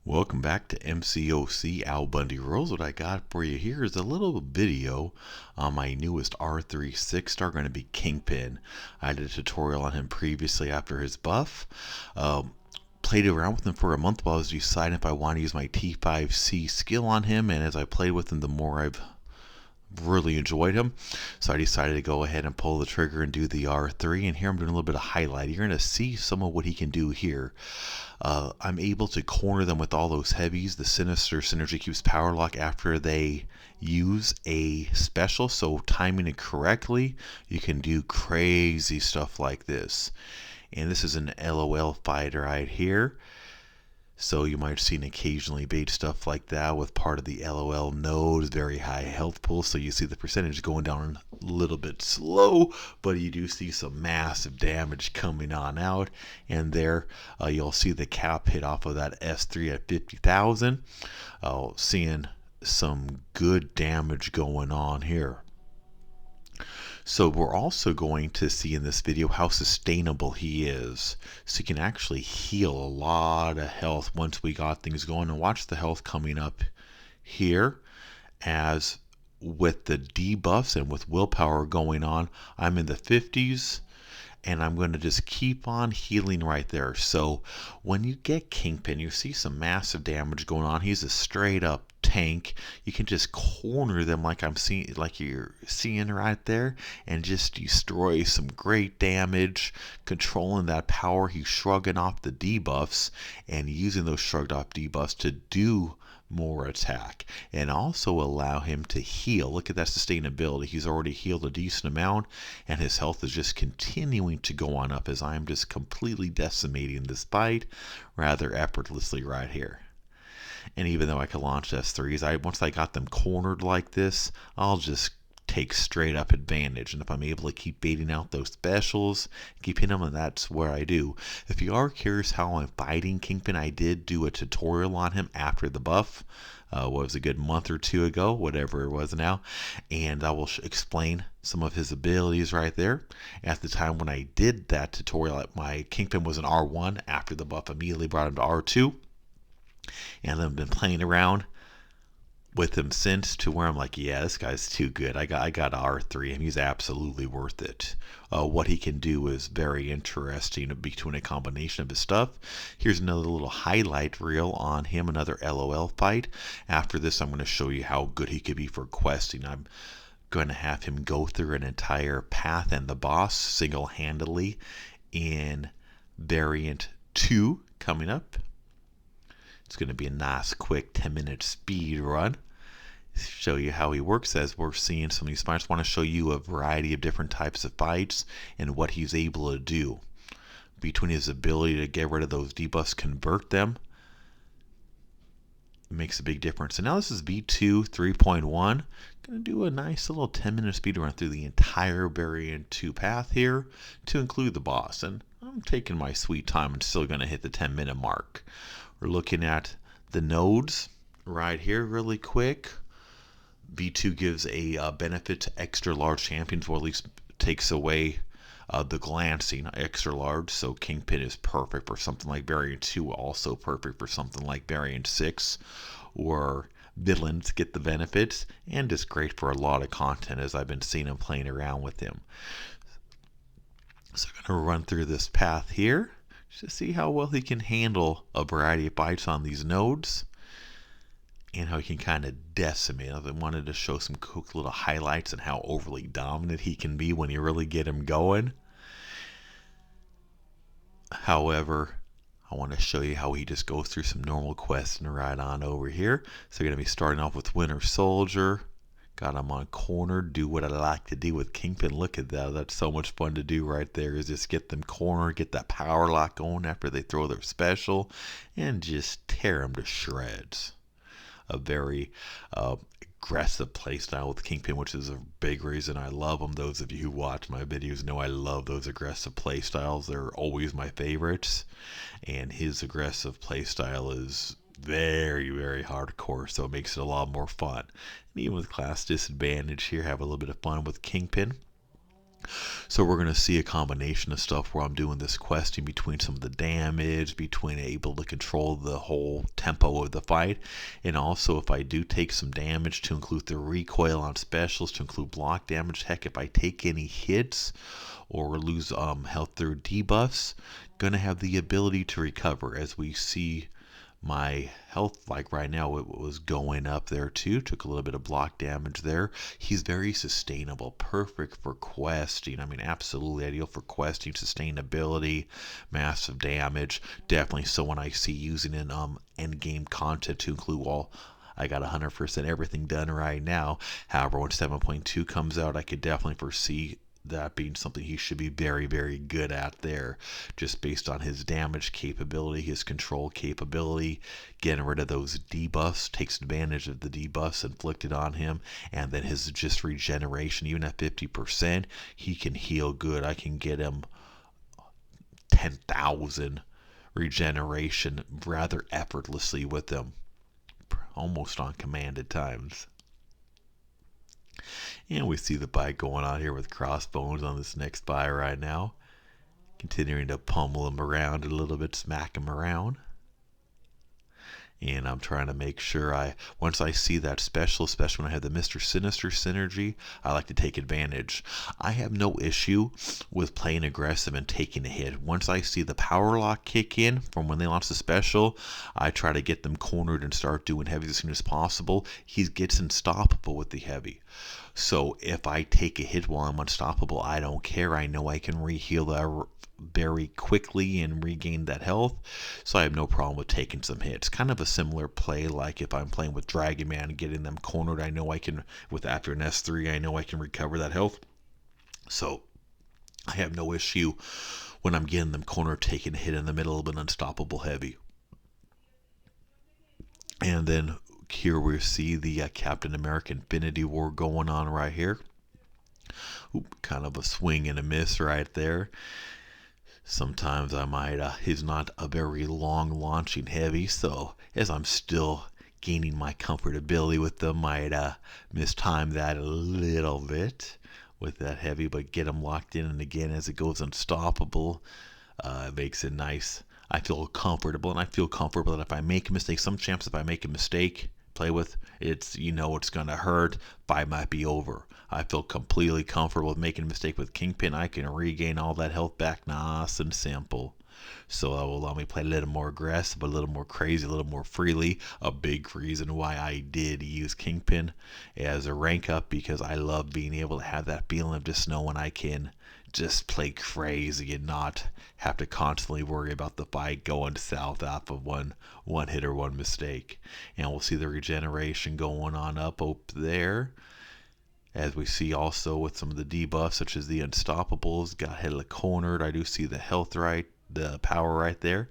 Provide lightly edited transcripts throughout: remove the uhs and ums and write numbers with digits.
Welcome back to MCOC AlBundyRules. What I got for you here is a little video on my newest R3 6-star, going to be Kingpin. I did a tutorial on him previously after his buff. Played around with him for a month while I was deciding if I want to use my T5c skill on him, and as I played with him, the more I've really enjoyed him, so I decided to go ahead and pull the trigger and do the R3. And here I'm doing a little bit of highlight. You're going to see some of what he can do here. I'm able to corner them with all those heavies. The Sinister Synergy keeps power lock after they use a special, so timing it correctly, you can do crazy stuff like this. And this is an LOL fight right here. So you might have seen occasionally bait stuff like that with part of the LOL nodes, very high health pool. So you see the percentage going down a little bit slow, but you do see some massive damage coming on out. And there you'll see the cap hit off of that S3 at 50,000. Seeing some good damage going on here. So we're also going to see in this video how sustainable he is. So you can actually heal a lot of health once we got things going. And watch the health coming up here. As with the debuffs and with willpower going on, I'm in the 50s. And I'm going to just keep on healing right there. So when you get Kingpin, you see some massive damage going on. He's a straight up tank. You can just corner them like you're seeing right there, and just destroy some great damage. Controlling that power, he's shrugging off the debuffs and using those shrugged off debuffs to do more attack, and also allow him to heal. Look at that sustainability. He's already healed a decent amount, and his health is just continuing to go on up as I'm just completely decimating this fight rather effortlessly right here. And even though I can launch S3s, once I got them cornered like this, I'll just take straight up advantage. And if I'm able to keep baiting out those specials, keep hitting them, and that's where I do. If you are curious how I'm fighting Kingpin, I did do a tutorial on him after the buff. What was a good month or two ago, whatever it was now, and I will explain some of his abilities right there. At the time when I did that tutorial, my Kingpin was an R1. After the buff, immediately brought him to R2, and I've been playing around with him since, to where I'm like, yeah, this guy's too good. I got R3, and he's absolutely worth it. What he can do is very interesting between a combination of his stuff. Here's another little highlight reel on him, another LOL fight. After this, I'm going to show you how good he could be for questing. I'm going to have him go through an entire path and the boss single-handedly in variant 2 coming up. It's going to be a nice quick 10-minute speed run. Show you how he works as we're seeing some of these fights. I want to show you a variety of different types of fights and what he's able to do. Between his ability to get rid of those debuffs, convert them, it makes a big difference. And now this is V2 3.1. Going to do a nice little 10-minute speed run through the entire variant 2 path here to include the boss. And I'm taking my sweet time and still going to hit the 10-minute mark. We're looking at the nodes right here really quick. V2 gives a benefit to extra large champions, or at least takes away the glancing extra large. So Kingpin is perfect for something like variant 2, also perfect for something like variant 6, or villains get the benefits, and just great for a lot of content as I've been seeing him playing around with him. So I'm going to run through this path here to see how well he can handle a variety of fights on these nodes, and how he can kind of decimate. I wanted to show some quick little highlights and how overly dominant he can be when you really get him going. However, I want to show you how he just goes through some normal quests and right on over here. So we're going to be starting off with Winter Soldier. Got him on corner. Do what I like to do with Kingpin. Look at that. That's so much fun to do right there, is just get them cornered, get that power lock going after they throw their special, and just tear them to shreds. A very aggressive playstyle with Kingpin, which is a big reason I love him. Those of you who watch my videos know I love those aggressive playstyles. They're always my favorites, and his aggressive playstyle is very, very hardcore, so it makes it a lot more fun. And even with class disadvantage here, have a little bit of fun with Kingpin. So we're going to see a combination of stuff where I'm doing this questing between some of the damage, between able to control the whole tempo of the fight, and also if I do take some damage, to include the recoil on specials, to include block damage. Heck, if I take any hits or lose health through debuffs, gonna have the ability to recover. As we see my health, like right now, it was going up there too. Took a little bit of block damage there. He's very sustainable, perfect for questing. I mean, absolutely ideal for questing, sustainability, massive damage. Definitely someone I see using in end game content, to include all. I got 100% everything done right now. However, when 7.2 comes out, I could definitely foresee that being something he should be very, very good at there, just based on his damage capability, his control capability, getting rid of those debuffs, takes advantage of the debuffs inflicted on him, and then his just regeneration. Even at 50%, he can heal good. I can get him 10,000 regeneration rather effortlessly with him, almost on command at times. And we see the fight going on here with Crossbones on this next fight right now. Continuing to pummel him around a little bit, smack him around. And I'm trying to make sure once I see that special, especially when I have the Mr. Sinister synergy, I like to take advantage. I have no issue with playing aggressive and taking a hit. Once I see the power lock kick in from when they launch the special, I try to get them cornered and start doing heavy as soon as possible. He gets unstoppable with the heavy. So if I take a hit while I'm unstoppable, I don't care. I know I can re-heal that very quickly and regain that health, so I have no problem with taking some hits. Kind of a similar play like if I'm playing with Dragon Man and getting them cornered, I know I can, with after an S3, I know I can recover that health. So I have no issue when I'm getting them cornered, taking a hit in the middle of an unstoppable heavy. And then here we see the Captain America Infinity War going on right here. Oop, kind of a swing and a miss right there. Sometimes I might, he's not a very long launching heavy, so as I'm still gaining my comfortability with them, might mistime that a little bit with that heavy, but get him locked in, and again, as it goes unstoppable, it makes it nice. I feel comfortable, and I feel comfortable that if I make a mistake, some champs, if I make a mistake, play with, it's gonna hurt. Fight might be over. I feel completely comfortable with making a mistake with Kingpin. I can regain all that health back nice and simple. So that will allow me to play a little more aggressive, a little more crazy, a little more freely. A big reason why I did use Kingpin as a rank up, because I love being able to have that feeling of just knowing I can just play crazy and not have to constantly worry about the fight going south off of one hit or one mistake. And we'll see the regeneration going on up there, as we see also with some of the debuffs such as the unstoppables. Got hella cornered. I do see the health right, the power right there.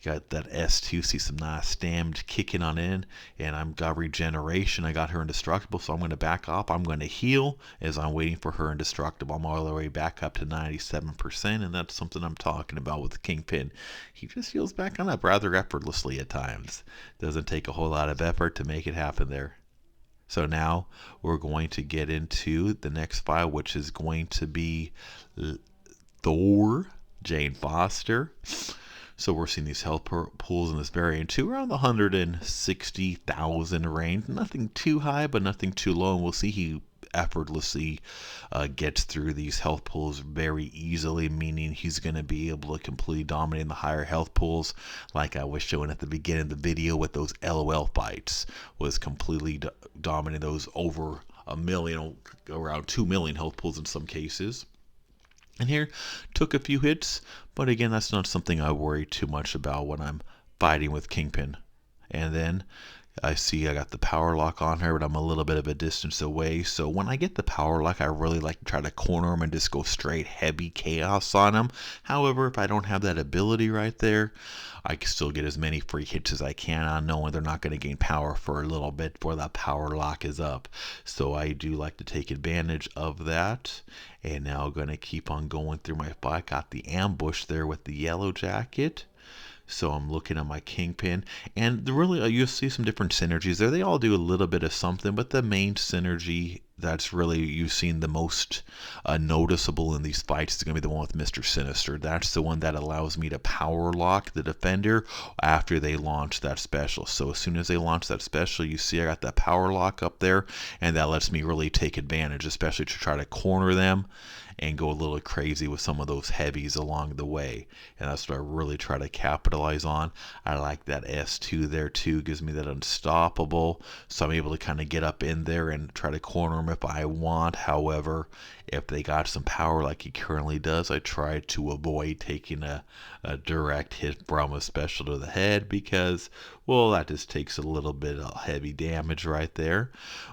Got that S2, see some nice damage kicking on in, and I've got regeneration. I got her indestructible, so I'm going to back off. I'm going to heal as I'm waiting for her indestructible. I'm all the way back up to 97%, and that's something I'm talking about with the Kingpin. He just heals back on up rather effortlessly at times. Doesn't take a whole lot of effort to make it happen there. So now we're going to get into the next file, which is going to be Thor, Jane Foster. So we're seeing these health pools in this variant too, around the 160,000 range. Nothing too high, but nothing too low. And we'll see he effortlessly gets through these health pools very easily, meaning he's going to be able to completely dominate the higher health pools, like I was showing at the beginning of the video with those LOL fights, was completely dominating those over a million, around 2 million health pools in some cases. And here, took a few hits, but again, that's not something I worry too much about when I'm fighting with Kingpin. And then I see I got the power lock on her, but I'm a little bit of a distance away. So when I get the power lock, I really like to try to corner him and just go straight heavy chaos on him. However, if I don't have that ability right there, I can still get as many free hits as I can on knowing they're not going to gain power for a little bit before that power lock is up. So I do like to take advantage of that. And now I'm going to keep on going through my fight. Got the ambush there with the yellow jacket. So I'm looking at my Kingpin, and really you'll see some different synergies there. They all do a little bit of something, but the main synergy that's really you've seen the most noticeable in these fights is going to be the one with Mr. Sinister. That's the one that allows me to power lock the defender after they launch that special. So as soon as they launch that special, you see I got that power lock up there, and that lets me really take advantage, especially to try to corner them and go a little crazy with some of those heavies along the way. And that's what I really try to capitalize on. I like that S2 there too, gives me that unstoppable, so I'm able to kind of get up in there and try to corner them if I want. However, if they got some power like he currently does, I try to avoid taking a direct hit from a special to the head, because, well, that just takes a little bit of heavy damage right there.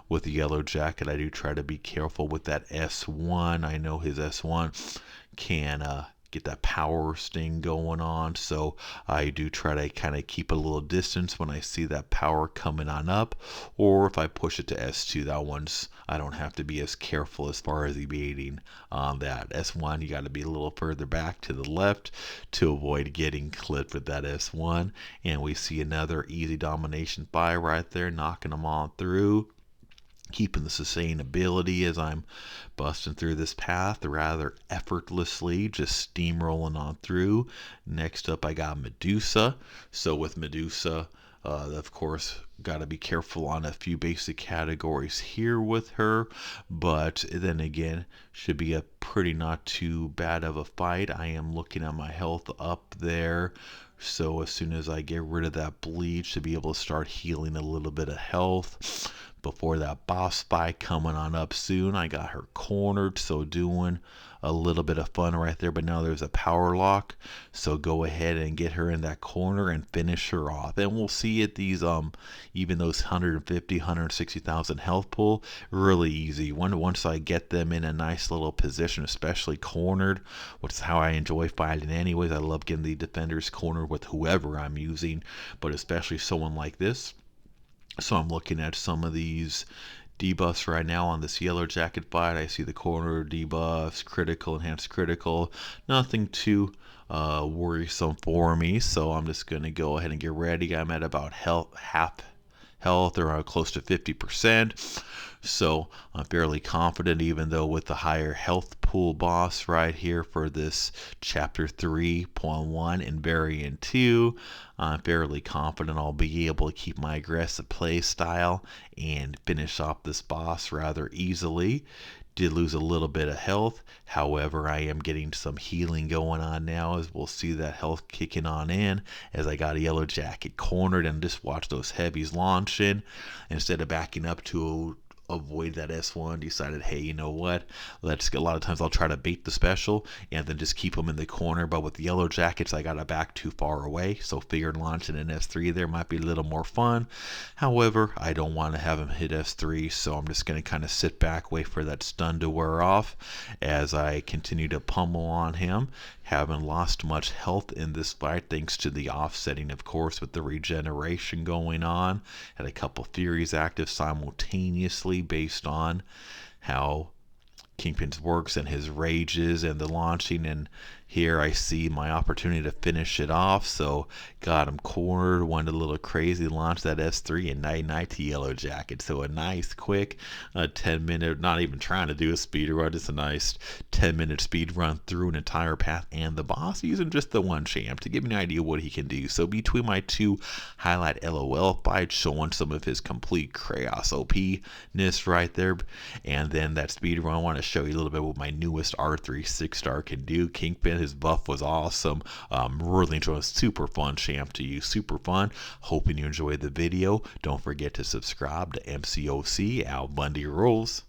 With the Yellow Jacket, I do try to be careful with that S1. I know his S1 can get that power sting going on, so I do try to kind of keep a little distance when I see that power coming on up, or if I push it to S2, that one's I don't have to be as careful as far as evading that. S1, you got to be a little further back to the left to avoid getting clipped with that S1. And we see another easy domination fire right there, knocking them all through, keeping the sustainability as I'm busting through this path rather effortlessly, just steamrolling on through. Next up, I got Medusa. So with Medusa, of course, got to be careful on a few basic categories here with her, but then again, should be a pretty not too bad of a fight. I am looking at my health up there, so as soon as I get rid of that bleed, to be able to start healing a little bit of health before that boss fight coming on up soon. I got her cornered, so doing a little bit of fun right there, but now there's a power lock, so go ahead and get her in that corner and finish her off. And we'll see at these even those 150 160,000 health pool, really easy once I get them in a nice little position, especially cornered, which is how I enjoy fighting anyways. I love getting the defenders cornered with whoever I'm using, but especially someone like this. So I'm looking at some of these debuffs right now on this Yellow Jacket fight. I see the corner debuffs, critical, enhanced critical, nothing too worrisome for me, so I'm just going to go ahead and get ready. I'm at about half health, or close to 50%, so I'm fairly confident, even though with the higher health pool boss right here for this chapter 3.1 and variant 2, I'm fairly confident I'll be able to keep my aggressive play style and finish off this boss rather easily. Did lose a little bit of health, however I am getting some healing going on now, as we'll see that health kicking on in as I got a Yellow Jacket cornered, and just watch those heavies launching. Instead of backing up to avoid that S1, decided, hey, you know what, a lot of times I'll try to bait the special and then just keep them in the corner, but with the Yellow Jackets I gotta back too far away, so figured launching an S3 there might be a little more fun. However, I don't want to have him hit S3, so I'm just going to kind of sit back, wait for that stun to wear off as I continue to pummel on him. Haven't lost much health in this fight thanks to the offsetting, of course, with the regeneration going on. Had a couple Furies active simultaneously based on how Kingpin's works and his rages and the launching, and here I see my opportunity to finish it off, so got him cornered, went a little crazy, launched that S3, and night to Yellow Jacket. So a nice quick 10-minute, not even trying to do a speed run, just a nice 10-minute speed run through an entire path and the boss, using just the one champ to give me an idea what he can do. So between my two highlight LOL fights, showing some of his complete chaos OP-ness right there, and then that speed run, I want to show you a little bit what my newest R3 6-star can do. Kingpin, his buff was awesome. Really enjoying, super fun champ to use, super fun. Hoping you enjoyed the video. Don't forget to subscribe to MCOC AlBundyRules.